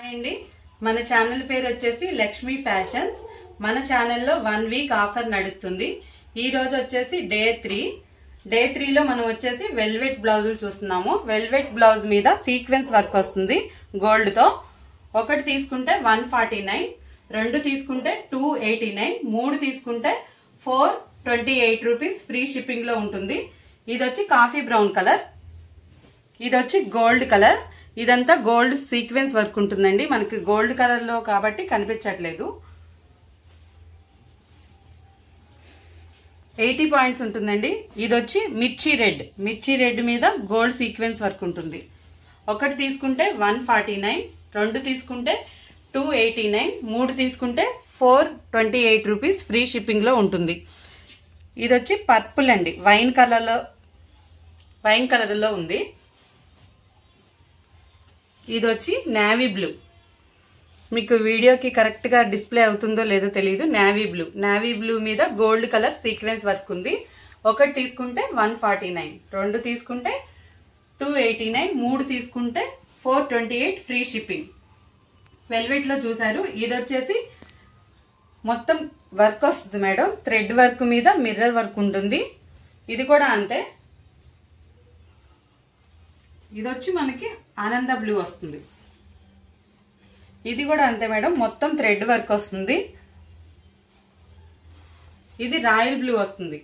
అండి మన ఛానల్ పేరు వచ్చేసి లక్ష్మీ ఫ్యాషన్స్. మన ఛానల్లో 1 వీక్ ఆఫర్ నడుస్తుంది. ఈ రోజు వచ్చేసి డే 3 లో మనం వచ్చేసి వెల్వెట్ బ్లౌజులు చూస్తున్నాము. వెల్వెట్ బ్లౌజ్ మీద సీక్వెన్స్ వర్క్ వస్తుంది గోల్డ్ తో. ఒకటి తీసుకుంటే 149, రెండు తీసుకుంటే 289, మూడు తీసుకుంటే 428 రూపీస్ ఫ్రీ షిప్పింగ్ లో ఉంటుంది. ఇది వచ్చి కాఫీ బ్రౌన్ కలర్, ఇది వచ్చి గోల్డ్ కలర్. ఇదంతా గోల్డ్ సీక్వెన్స్ వర్క్ ఉంటుందండి. మనకి గోల్డ్ కలర్ లో కాబట్టి కనిపించట్లేదు. 80 పాయింట్స్ ఉంటుందండి. ఇది వచ్చి మిర్చి రెడ్ మీద గోల్డ్ సీక్వెన్స్ వర్క్ ఉంటుంది. ఒకటి తీసుకుంటే 149, రెండు తీసుకుంటే 289, మూడు తీసుకుంటే 428 రూపీస్ ఫ్రీ షిప్పింగ్ లో ఉంటుంది. ఇది వచ్చి పర్పుల్ అండి, వైన్ కలర్ లో ఉంది. ఇది వచ్చి నేవీ బ్లూ. మీకు వీడియోకి కరెక్ట్ గా డిస్ప్లే అవుతుందో లేదో తెలియదు. నేవీ బ్లూ మీద గోల్డ్ కలర్ సీక్వెన్స్ వర్క్ ఉంది. ఒకటి తీసుకుంటే 149, రెండు తీసుకుంటే 289, మూడు తీసుకుంటే 428 ఫ్రీ షిప్పింగ్. వెల్వెట్ లో చూసారు. ఇది వచ్చేసి మొత్తం వర్క్ వస్తుంది మేడం. థ్రెడ్ వర్క్ మీద మిర్రర్ వర్క్ ఉంటుంది. ఇది కూడా అంతే. ఇది వచ్చి మనకి ఆనంద బ్లూ వస్తుంది. ఇది కూడా అంతే మేడం, మొత్తం థ్రెడ్ వర్క్ వస్తుంది. ఇది రాయల్ బ్లూ వస్తుంది.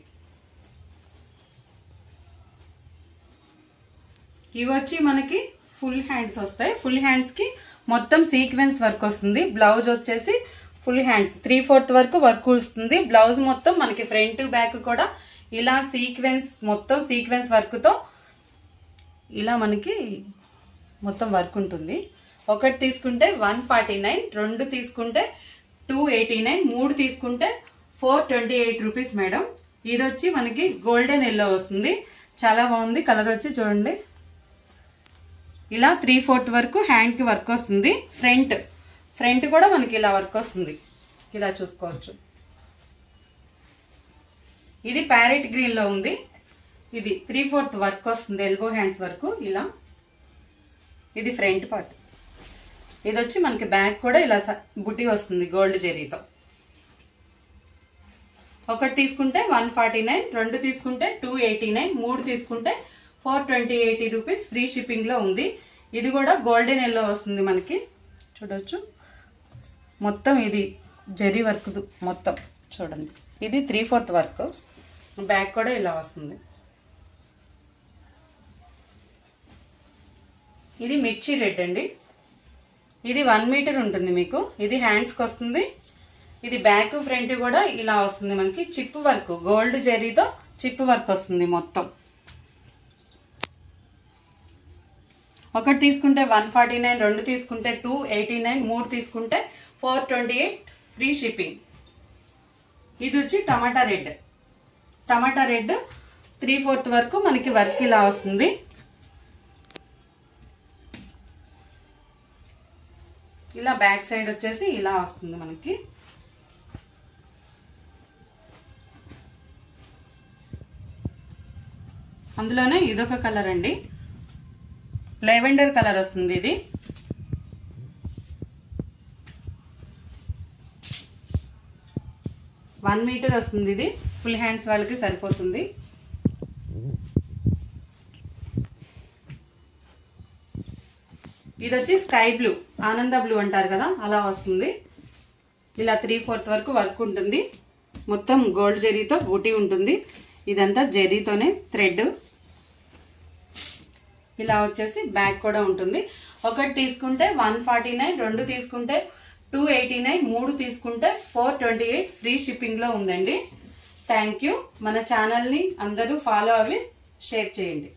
ఇవి వచ్చి మనకి ఫుల్ హ్యాండ్స్ వస్తాయి. ఫుల్ హ్యాండ్స్ కి మొత్తం సీక్వెన్స్ వర్క్ వస్తుంది. బ్లౌజ్ వచ్చేసి ఫుల్ హ్యాండ్స్ 3/4 వరకు వర్క్ వస్తుంది. బ్లౌజ్ మొత్తం మనకి ఫ్రంట్ బ్యాక్ కూడా ఇలా మొత్తం సీక్వెన్స్ వర్క్ తో ఇలా మనకి మొత్తం వర్క్ ఉంటుంది. ఒకటి తీసుకుంటే 149, రెండు తీసుకుంటే 289, మూడు తీసుకుంటే 428 రూపీస్ మేడం. ఇది వచ్చి మనకి గోల్డెన్ ఎల్లో వస్తుంది. చాలా బాగుంది కలర్ వచ్చి చూడండి. ఇలా 3/4 వరకు హ్యాండ్ కి వర్క్ వస్తుంది. ఫ్రంట్ కూడా మనకి ఇలా వర్క్ వస్తుంది. ఇలా చూసుకోవచ్చు. ఇది ప్యారెట్ గ్రీన్ లో ఉంది. ఇది 3/4 వర్క్ వస్తుంది, ఎల్బో హ్యాండ్స్ వరకు ఇలా. ఇది ఫ్రంట్ పార్ట్. ఇది వచ్చి మనకి బ్యాక్ కూడా ఇలా బుట్టి వస్తుంది గోల్డ్ జెరీతో. ఒకటి తీసుకుంటే 149, రెండు తీసుకుంటే 289, మూడు తీసుకుంటే 428 రూపీస్ ఫ్రీ షిప్పింగ్ లో ఉంది. ఇది కూడా గోల్డెన్ ఎల్లో వస్తుంది మనకి. చూడొచ్చు మొత్తం ఇది జెరీ వర్క్ మొత్తం చూడండి. ఇది 3/4 వర్క్. బ్యాక్ కూడా ఇలా వస్తుంది. ఇది మిర్చి రెడ్ అండి. ఇది 1 మీటర్ ఉంటుంది మీకు. ఇది హ్యాండ్స్ కి వస్తుంది. ఇది బ్యాక్ ఫ్రంట్ కూడా ఇలా వస్తుంది మనకి. చిప్ వర్క్, గోల్డ్ జెరీతో చిప్ వర్క్ వస్తుంది మొత్తం. ఒకటి తీసుకుంటే 149, రెండు తీసుకుంటే 289, మూడు తీసుకుంటే 428 ఫ్రీ షిప్పింగ్. ఇది వచ్చి టమాటా రెడ్ 3/4 వరకు మనకి వర్క్ ఇలా వస్తుంది. ఇలా బ్యాక్ సైడ్ వచ్చేసి ఇలా వస్తుంది మనకి. అందులోనే ఇదొక కలర్ అండి, లెవెండర్ కలర్ వస్తుంది. ఇది వన్ మీటర్ వస్తుంది. ఇది ఫుల్ హ్యాండ్స్ వాళ్ళకి సరిపోతుంది. ఇది వచ్చి స్కై బ్లూ, ఆనంద బ్లూ అంటారు కదా, అలా వస్తుంది. ఇలా 3/4 వరకు వర్క్ ఉంటుంది. మొత్తం గోల్డ్ జెరీతో బూటీ ఉంటుంది. ఇదంతా జెరీతోనే థ్రెడ్. ఇలా వచ్చేసి బ్యాక్ కూడా ఉంటుంది. ఒకటి తీసుకుంటే 149, రెండు తీసుకుంటే 289, మూడు తీసుకుంటే 428 ఫ్రీ షిప్పింగ్ లో ఉందండి. Thank you. మన ఛానల్ ని అందరూ ఫాలో అవి షేర్ చేయండి.